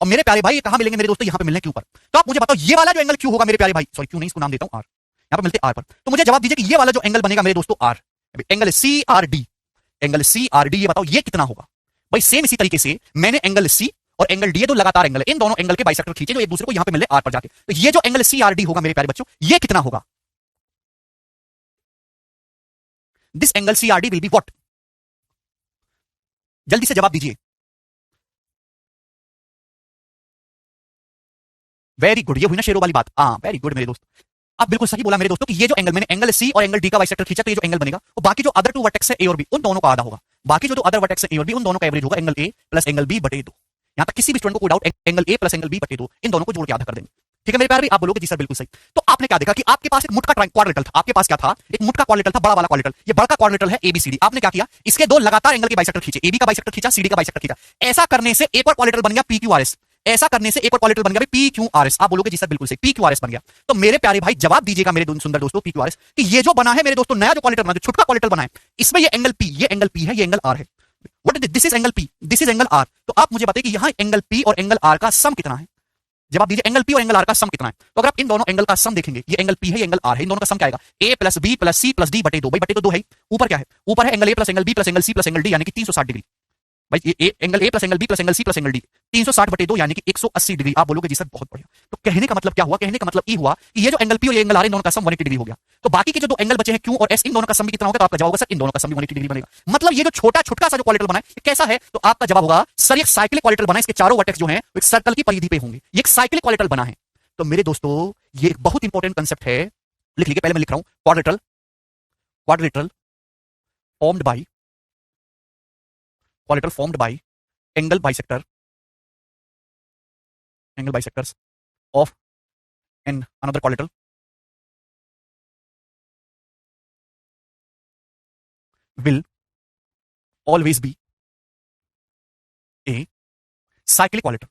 और मेरे प्यारे भाई कहां मिलेंगे मेरे दोस्तों, यहां पे मिलने क्यू पर। तो आप मुझे बताओ ये वाला जो एंगल क्यू होगा मेरे प्यारे भाई, सॉरी क्यू नहीं, इसको नाम देता हूं आर, यहां पे मिलते आर पर। तो मुझे जवाब दीजिए कि ये वाला जो एंगल बनेगा मेरे दोस्तों R, angle C R D, angle C R D, ये बताओ ये कितना होगा भाई। सेम इसी तरीके से मैंने एंगल सी और एंगल डी, ये दो लगातार एंगल है, इन दोनों एंगल के बाइसेक्टर खींचे जो एक दूसरे को यहां पे मिले आर पर जाके। तो ये जो एंगल सी आर डी होगा मेरे प्यारे बच्चों, ये कितना होगा? This angle C R D will be what? जल्दी से जवाब दीजिए। वेरी गुड, ये हुई ना शेरों वाली बात। हाँ वेरी गुड मेरे दोस्त, आप बिल्कुल सही बोला मेरे दोस्तों कि ये जो एंगल मैंने एंगल सी और एंगल डी का बाइसेक्टर खींचा, तो ये जो एंगल बनेगा वो बाकी जो अदर टू वर्टेक्स है ए और बी, उन दोनों का आधा होगा। बाकी जो अदर वर्टेक्स है ए और बी, उन दोनों का एवरेज होगा angle A plus angle B बटे 2। यहां तक किसी भी स्टूडेंट को कोई doubt, angle A plus angle B बटे 2, इन दोनों को जोड़ के आधा कर देंगे। ठीक है मेरे प्यारे, आप बोलोगे जी सर बिल्कुल सही। तो आपने क्या देखा कि आपके पास एक मुटका क्वाड्रिलेटरल था, आपके पास क्या था? एक मुटका क्वाड्रिलेटरल था, बड़ा वाला क्वाड्रिलेटरल। ये बड़ा क्वाड्रिलेटरल है एबीसीडी। आपने क्या किया? इसके दो लगातार एंगल के बाइसेक्टर खींचे, एबी का बाइसेक्टर खींचा, सीडी का बाइसेक्टर खींचा। ऐसा करने से एक और क्वाड्रिलेटरल बन गया पीक्यूआरएस। ऐसा करने से एक और क्वाड्रिलेटरल बन गया पीक्यूआरएस। आप बोलोगे जी सर बिल्कुल सही, पीक्यूआरएस बन गया। तो मेरे प्यारे भाई जवाब दीजिएगा मेरे सुंदर दोस्तों पीक्यूआरएस कि ये जो बना है मेरे दोस्तों नया जो क्वाड्रिलेटरल बना, जो छुटका क्वाड्रिलेटरल बना है, इसमें ये एंगल पी, ये एंगल पी है, ये एंगल आर है। What is this? Is angle P, this is angle R. तो आप मुझे बताइए कि यहां एंगल पी और एंगल आर का सम कितना है? जवाब दीजिए, एंगल पी और एंगल आर का सम कितना है? तो अगर आप इन दोनों एंगल का सम देखेंगे, ये एंगल पी है, ये एंगल आर है, इन दोनों का सम क्या आएगा? A plus B plus C plus D बटे 2। भाई बटे तो 2 है, ऊपर क्या है? ऊपर है angle A plus angle B plus angle C plus angle D, यानी कि 360 डिग्री। भाई ये angle A plus angle B plus angle C plus angle D 360 बटे 2 यानी कि 180 डिग्री। आप बोलोगे जी सर बहुत बढ़िया। तो कहने का मतलब क्या हुआ? कहने का मतलब ये हुआ कि ये जो एंगल पी और ये एंगल आर, इन दोनों का सम 180 डिग्री हो गया। तो बाकी के जो दो एंगल बचे हैं क्यू और एस, इन दोनों का सम भी कितना होगा? तो आपका जवाब होगा सर इन दोनों का सम भी 180 डिग्री बनेगा। मतलब ये जो छोटा छुटका सा जो क्वाड्रिलेटरल बना है ये कैसा है? तो आपका जवाब होगा सर एक साइक्लिक क्वाड्रिलेटरल बना है, इसके चारों वर्टेक्स जो हैं वो एक सर्कल की परिधि पे होंगे। ये एक साइक्लिक क्वाड्रिलेटरल बना है। तो मेरे दोस्तों ये एक बहुत इंपॉर्टेंट कंसेप्ट है, लिख लीजिए। पहले मैं लिख रहा हूं, quadrilateral, quadrilateral formed by, quadrilateral formed by angle bisector, angle bisectors of an another quadrilateral will always be a cyclic quadrature।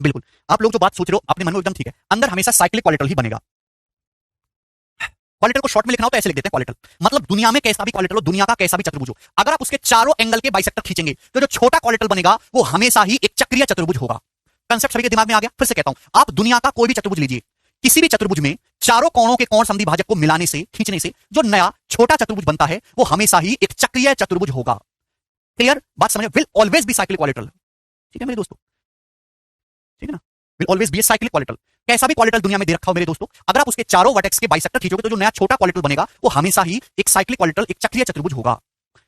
बिल्कुल, आप लोग जो बात सोच रहे हो अपने मन में एकदम ठीक है, अंदर हमेशा साइक्लिक क्वाड्रिलेटरल ही बनेगा। क्वाड्रिलेटरल को शॉर्ट में लिखना हो तो ऐसे लिख देते हैं क्वाड्रिलेटरल, मतलब दुनिया में कैसा भी क्वाड्रिलेटरल हो, दुनिया का कैसा भी चतुर्भुज हो, अगर आप उसके चारों एंगल के बाइसेक्टर खींचेंगे तो जो छोटा क्वाड्रिलेटरल बनेगा वो हमेशा ही एक चक्रीय चतुर्भुज होगा। कंसेप्ट सभी के दिमाग में आ गया? फिर से कहता हूं, आप दुनिया का कोई भी चतुर्भुज लीजिए, किसी भी चतुर्भुज में चारों कोणों के कोण समद्वि भाजक को मिलाने से, खींचने से जो नया छोटा चतुर्भुज बनता है वो हमेशा ही एक चक्रीय चतुर्भुज होगा। क्लियर बात समझ? Will always be cyclic quadrilateral. ठीक है मेरे दोस्तों, ठीक है ना? Will always be cyclic quadrilateral. कैसा भी क्वाड्रिलेटरल दुनिया में दे रखा हो मेरे दोस्तों, अगर आप उसके चारों वर्टेक्स के बाइसेक्टर खींचोगे तो जो नया छोटा क्वाड्रिलेटरल बनेगा वो हमेशा ही एक साइक्लिक क्वाड्रिलेटरल, एक चक्रीय चतुर्भुज होगा।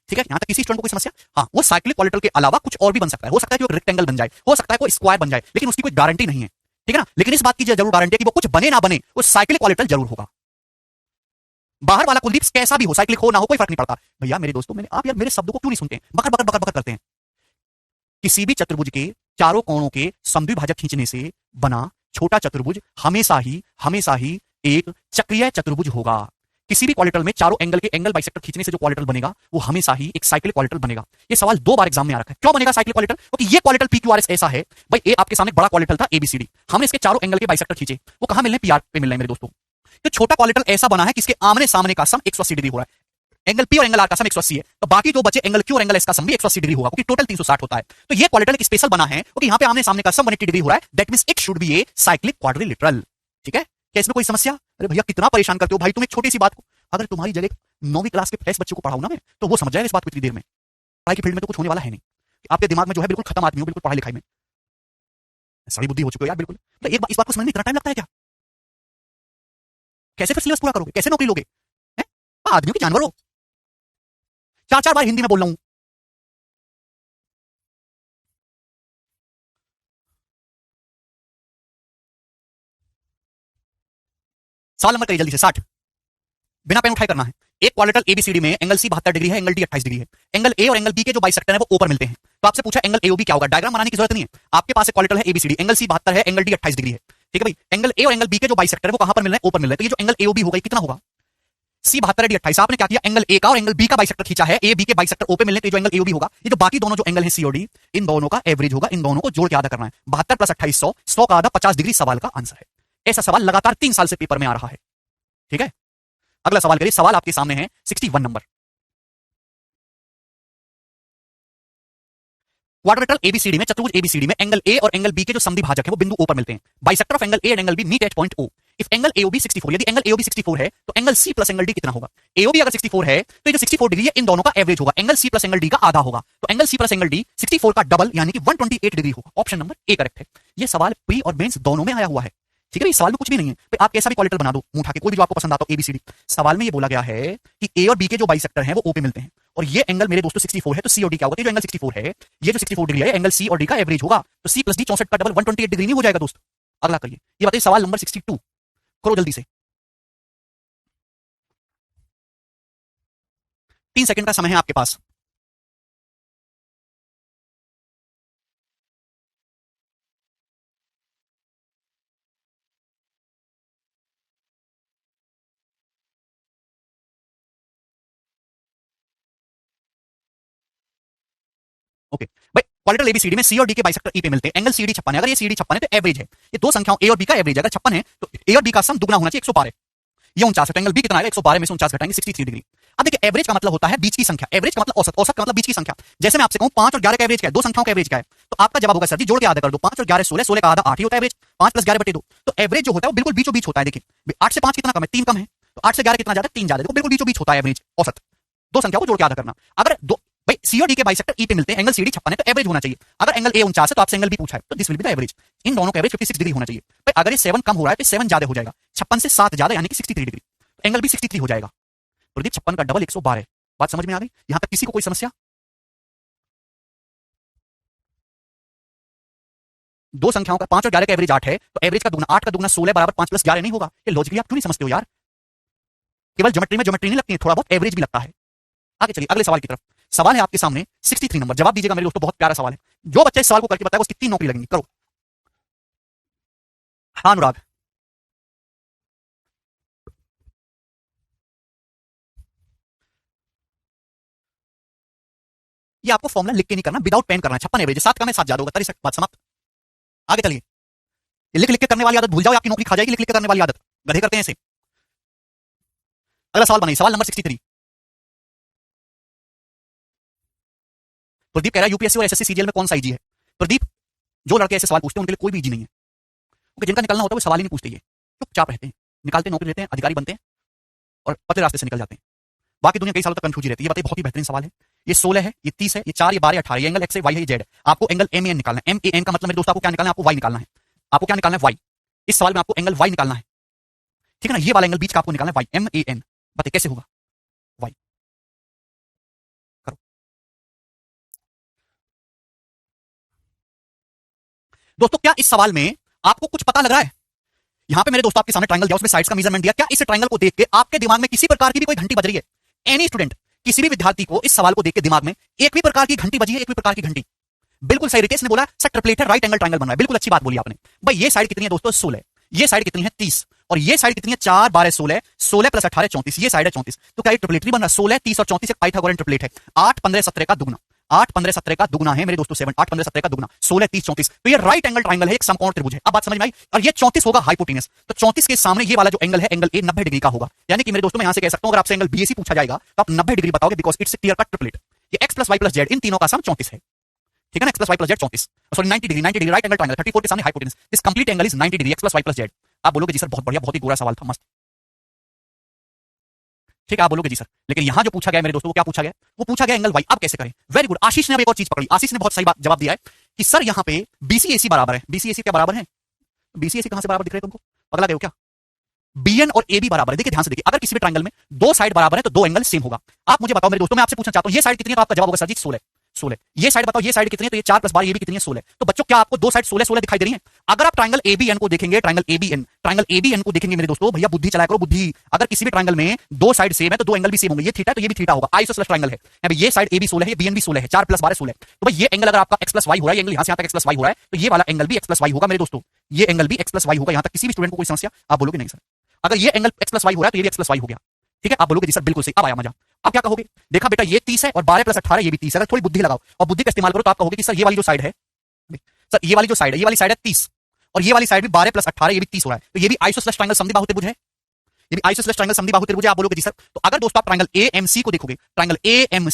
ठीक है, यहां तक किसी स्टूडेंट को कोई समस्या? हाँ, वो साइक्लिक क्वाड्रिलेटरल के अलावा कुछ और भी बन सकता है। हो सकता है कि वो रेक्टेंगल बन जाए, हो सकता है कोई स्क्वायर बन जाए, लेकिन उसकी कोई गारंटी नहीं है। ठीक है ना? लेकिन इस बात की जरूर गारंटी है कि वो कुछ बने ना बने, वो साइक्लिक क्वाड्रिलेटरल जरूर होगा। बाहर वाला कुलदीप कैसा भी हो, साइक्लिक हो ना हो, कोई फर्क नहीं पड़ता। भैया मेरे दोस्तों, मैंने आप यार मेरे शब्दों को क्यों नहीं सुनते हैं? बकर बकर बकर बकर करते हैं। किसी भी चतुर्भुज के चारों कोणों के समद्विभाजक खींचने से बना छोटा चतुर्भुज हमेशा ही एक चक्रीय चतुर्भुज होगा। किसी भी क्वाड्रिलेटरल में चारों एंगल के एंगल बाइसेक्टर खींचने से जो क्वाड्रिलेटरल बनेगा वो हमेशा ही एक साइक्लिक क्वाड्रिलेटरल बनेगा। ये सवाल 2 बार एग्जाम में आ रखा है। क्यों बनेगा साइक्लिक क्वाड्रिलेटरल? क्योंकि ये क्वाड्रिलेटरल पीक्यूआरएस ऐसा है। भाई ए आपके सामने बड़ा क्वाड्रिलेटरल था एबीसीडी, हमने इसके चारों एंगल के बाइसेक्टर खींचे, वो कहां मिल रहे हैं? पीआर पे मिल रहे हैं मेरे दोस्तों। तो छोटा क्वाड्रिलेटरल ऐसा बना है कि इसके आमने सामने का सम 180 डिग्री हो रहा है। एंगल पी और एंगल आर का सम 180 है, तो बाकी जो बचे एंगल क्यू और एंगल एस का सम भी 180 डिग्री होगा, क्योंकि टोटल 360 होता है। तो ये क्वाड्रिलेटरल एक स्पेशल बना है क्योंकि यहां पे आमने सामने का सम 180 डिग्री हो रहा है। That means it should be a cyclic quadrilateral. ठीक है, क्या इसमें कोई समस्या? अरे भैया कितना परेशान करते हो भाई तुम एक छोटी सी बात को। अगर तुम्हारी जगह 9वीं क्लास के फ्रेश बच्चों को पढ़ाऊं ना मैं, तो वो समझ जाएगा इस बात को इतनी देर में। पढ़ाई की फील्ड में तो कुछ होने वाला है नहीं, आपके दिमाग में जो है बिल्कुल खत्म आदमी हो, बिल्कुल पढ़ाई लिखाई में सड़ी बुद्धि हो चुकी हो यार बिल्कुल। तो एक बार इस बात को समझने में इतना टाइम लगता है क्या? कैसे फिर सिलेबस पूरा करोगे? कैसे नौकरी लोगे? आदमियों के जानवर हो। 4-4 बार हिंदी में बोल रहा हूं। सवाल नंबर करिए जल्दी से 60, बिना पेन उठाए करना है। एक क्वाड्रिलेटरल एबीसीडी में एंगल सी 72 डिग्री है, एंगल डी 28 डिग्री है। एंगल ए और एंगल बी के जो बाइसेक्टर है वो ऊपर मिलते हैं। तो आपसे पूछा एंगल एओबी क्या होगा? डायग्राम बनाने की जरूरत नहीं है, आपके पास एक क्वाड्रिलेटरल है एबीसीडी, एंगल सी 72 है, एंगल डी 28 डिग्री है। ठीक है भाई, एंगल ए और एंगल बी के जो बाइसेक्टर है वो कहां पर मिल रहे हैं? ऊपर मिल रहे हैं। तो ये जो एंगल एओबी होगा कितना होगा? सी 72 डी 28। आपने क्या किया? एंगल ए का और एंगल बी का बाइसेक्टर खींचा है, ए बी के बाइसेक्टर ओ पे मिलने, तो जो एंगल एओबी होगा, ये जो बाकी दोनों जो एंगल है सी और डी, इन दोनों का एवरेज होगा, इन दोनों को जोड़ के आधा करना है। 72 प्लस 28 100 का आधा 50 डिग्री सवाल का आंसर है। ऐसा सवाल लगातार 3 साल से पेपर में आ रहा है। ठीक है, अगला सवाल करिए। सवाल आपके सामने है 61 नंबर। क्वाड्रिलेटरल एबीसीडी में, चतुर्भुज एबीसीडी में एंगल ए और एंगल बी के जो समद्वि भाजक है वो बिंदु ओ पर मिलते हैं। Bisector of angle A and angle B meet at point O. If angle AOB 64, यदि एंगल एओबी 64 है तो angle C plus angle D कितना होगा? एओबी अगर 64 है तो ये जो 64 डिग्री है इन दोनों का एवरेज होगा, angle C plus angle D का आधा होगा, तो angle C plus angle D 64 का डबल यानी कि 128 डिग्री होगा। ऑप्शन नंबर ए करेक्ट है। ये सवाल प्री और मेंस दोनों में आया हुआ है, ठीक है। इस सवाल में कुछ भी नहीं है भाई, आप कैसा भी क्वाड्रिलेटरल बना दो मुंह उठा के, कोई भी जो आपको पसंद आता हो एबीसीडी। सवाल में ये बोला गया है कि ए और बी के जो बाइसेक्टर हैं वो ओ पे मिलते हैं, और ये एंगल मेरे दोस्तों 64 है, तो सी और डी क्या होगा? तो जो एंगल 64 है, ये जो 64 डिग्री है एंगल सी और डी का एवरेज होगा, तो सी प्लस डी 64 का डबल 128 डिग्री नहीं हो जाएगा दोस्त? अगला करिए, ये बताइए सवाल नंबर 62 करो जल्दी से, 3 सेकंड का समय है आपके पास। ओके भाई, क्वाड्रिलेटरल एबीसीडी में सी और डी के बाइसेक्टर ई पे मिलते हैं, एंगल सीडी 56 है, अगर ये सीडी 56 है तो एवरेज है, ये दो संख्याओं ए और बी का एवरेज है, अगर 56 है तो ए और बी का सम दुगना होना चाहिए 112, ये 49 है, तो एंगल बी कितना आएगा? 112 में से 49 घटाएंगे 63 डिग्री। अब देखिए एवरेज का मतलब होता है बीच की संख्या, एवरेज का मतलब औसत, औसत का मतलब बीच की संख्या। जैसे मैं आपसे कहूं 5 और 11 का एवरेज क्या है? दो संख्याओं का एवरेज क्या है? तो आपका जवाब होगा सर जी जोड़ के आधा कर दो, 5 और 11 16, 16 का आधा 8 ही होता है एवरेज, 5 प्लस 11 बटे 2, तो एवरेज जो होता है वो बिल्कुल बीचों बीच होता है। देखिए 8 से 5 कितना कम है? 3 कम है, तो 8 से 11 कितना ज्यादा है? 3 ज्यादा है, तो बिल्कुल बीचों बीच होता है एवरेज, औसत। दो संख्याओं को जोड़ के आधा करना। अगर दो भाई सी और डी के बाइसेक्टर ई पे मिलते हैं, एंगल सीडी 56 है तो एवरेज होना चाहिए, अगर एंगल ए 49 है तो आपसे एंगल बी पूछा है तो this will be the average, इन दोनों का एवरेज 56 डिग्री होना चाहिए। भाई अगर ये 7 कम हो रहा है तो 7 ज्यादा हो जाएगा, 56 से 7 ज्यादा यानी कि 63 डिग्री, तो एंगल भी 63 हो जाएगा। प्रदीप 56 का डबल 112, बात समझ में आ गई? यहां तक किसी को कोई समस्या? दो संख्याओं का 5 और 11 का एवरेज 8 है, तो एवरेज का दुगना 8 का दुगना 16 बराबर 5 प्लस 11 नहीं होगा? ये लॉजिकली आप क्यों नहीं समझते हो यार? केवल ज्योमेट्री नहीं लगती है, थोड़ा बहुत एवरेज भी लगता है। आगे चलिए अगले सवाल की तरफ। सवाल है आपके सामने 63 नंबर, जवाब दीजिएगा मेरे दोस्तों, बहुत प्यारा सवाल है। जो बच्चा इस सवाल को करके बताएगा उसकी 3 नौकरी लगेंगी। करो। हाँ अनुराग, ये आपको फॉर्मुला लिख के नहीं करना, विदाउट पेन करना है। 56 एवरेज, 7 का मैं 7 ज्यादा होगा, 63 बात समाप्त। आगे चलिए, लिख लिख के करने वाली आदत भूल जाओ, आपकी नौकरी खा जाएगी। लिख लिख के करने वाली आदत, गधे करते हैं ऐसे। अगला सवाल बनाइए, सवाल नंबर 63। प्रदीप कह रहा है यूपीएससी और एसएससी सीजीएल में कौन सा ईजी है? प्रदीप, जो लड़के ऐसे सवाल पूछते हैं उनके लिए कोई भी ईजी नहीं है, क्योंकि जिनका निकलना होता है वो सवाल ही नहीं पूछते, ये चुपचाप रहते हैं, निकालते नौकरी लेते हैं, अधिकारी बनते हैं और पतले रास्ते से निकल जाते हैं। बाकी दुनिया कई सालों तक कंफ्यूज रहती है। ये बताइए, बहुत ही बेहतरीन सवाल है। ये 16 है, ये 30 है, ये 4, ये 12, 18, ये एंगल एक्स है, वाई है, ये जेड है। आपको एंगल एम एन निकालना है। एम ए एन का मतलब मेरे दोस्त आपको क्या निकालना है? आपको वाई निकालना है। आपको क्या निकालना है? वाई। इस सवाल में आपको एंगल वाई निकालना है, ठीक है ना? ये वाला एंगल बीच का आपको निकालना है, वाई, एम ए एन। बताइए कैसे होगा? वाई करो दोस्तों। क्या इस सवाल में आपको कुछ पता लग रहा है? यहां पे मेरे दोस्तों आपके सामने ट्रायंगल दिया, उसमें साइड्स का मेजरमेंट दिया। क्या इस ट्रायंगल को देख के आपके दिमाग में किसी प्रकार की भी कोई घंटी बज रही है? एनी स्टूडेंट, किसी भी विद्यार्थी को इस सवाल को देख के दिमाग में एक भी प्रकार की घंटी बजी है? एक भी प्रकार की घंटी? बिल्कुल सही। रितेश ने बोला सर ट्रिपलेट है, राइट एंगल ट्रायंगल बन रहा है। बिल्कुल अच्छी बात बोली आपने। भाई ये साइड कितनी है दोस्तों? 16, ये साइड कितनी है? 30, और ये साइड कितनी है? 4 12 16, 16 प्लस 18 34, ये साइड है 34। तो क्या ये ट्रिपलेट नहीं बन रहा? 16 30 और 34 एक पाइथागोरन ट्रिपलेट है। 8 15 17 का दुगना, 8 15 17 का दुगना है मेरे दोस्तों 7, 8 15 17 का दुगना 16 30 34, तो ये राइट एंगल ट्रायंगल है, एक समकोण त्रिभुज है। अब बात समझ में आई? और ये 34 होगा हाइपोटेनस, तो 34 के सामने ये वाला जो एंगल है, एंगल ए 90 डिग्री का होगा। यानी कि मेरे दोस्तों मैं यहां से कह सकता हूं, अगर आपसे एंगल बीएसी पूछा जाएगा तो आप 90 डिग्री बताओगे, because it's clear cut triplet. ये X plus Y plus Z, इन तीनों का सम 34 है, ठीक है ना? X plus Y plus Z 34, sorry 90 degree, 90 degree right angle triangle, 34 के सामने hypotenuse, this complete angle is 90 degree, X plus Y plus Z. आप बोलोगे जी सर बहुत बढ़िया, बहुत ही गोरा सवाल था, मस्त, ठीक है। आप बोलोगे जी सर, लेकिन यहां जो पूछा गया मेरे दोस्तों, वो क्या पूछा गया? वो पूछा गया एंगल वाई। अब कैसे करें? वेरी गुड, आशीष ने अब एक और चीज पकड़ी। आशीष ने बहुत सही बात जवाब दिया है कि सर यहां पे बीसीएसी बराबर है। बीसीएसी क्या बराबर है? बीसीएसी कहां से बराबर दिख रहे हैं तुमको? पगला गए हो क्या? बीएन और एबी बराबर है। देखिए ध्यान से देखिए, अगर किसी भी ट्रायंगल में दो साइड बराबर है तो दो एंगल सेम होगा। आप मुझे बताओ मेरे दोस्तों, मैं आपसे पूछना चाहता हूं ये साइड कितनी है? तो आपका जवाब होगा सर जी 16, 16। ये साइड बताओ, ये साइड कितनी है? तो ये 4 प्लस 12, ये भी कितनी है? 16। तो बच्चों क्या आपको दो साइड 16 16 दिखाई दे रही है? अगर आप ट्रायंगल एबीएन को देखेंगे, ट्रायंगल एबीएन को देखेंगे मेरे दोस्तों, भैया बुद्धि चलाया करो, बुद्धि। अगर किसी भी ट्रायंगल में दो साइड सेम है तो दो एंगल भी सेम होंगे। ये थीटा तो ये भी थीटा होगा, आइसोसेलेस ट्रायंगल है। अब ये साइड एबी 16 है, बीएन भी 16 है, 4 प्लस 12 16। तो भाई ये एंगल अगर आपका एक्स प्लस वाई हो रहा है, ये एंगल यहां से यहां तक एक्स प्लस वाई हो रहा है, तो ये वाला एंगल भी एक्स प्लस वाई होगा मेरे दोस्तों। ये एंगल भी एक्स प्लस वाई होगा। यहां तक किसी भी स्टूडेंट को कोई समस्या? आप बोलोगे नहीं सर, अगर ये एंगल एक्स प्लस वाई हो रहा है तो ये भी एक्स प्लस वाई हो गया, ठीक है। आप बोलोगे जी सर बिल्कुल सही। अब आया मजा। अब क्या कहोगे? देखा बेटा ये 30 है और 12 प्लस 18 ये भी 30 है। अगर थोड़ी बुद्धि लगाओ और बुद्धि का इस्तेमाल करो तो आप कहोगे कि सर ये वाली जो साइड है, सर ये वाली जो साइड है, ये वाली साइड है 30, और ये वाली साइड भी 12 प्लस 18 ये भी 30 हो रहा है, तो ये भी आइसोसेलेस ट्रायंगल समद्विबाहु त्रिभुज है। ये भी आइसोसेलेस ट्रायंगल समद्विबाहु त्रिभुज है। आप बोलोगे जी सर। तो अगर दोस्तों आप ट्रायंगल एएमसी को देखोगे, ट्रायंगल एएमसी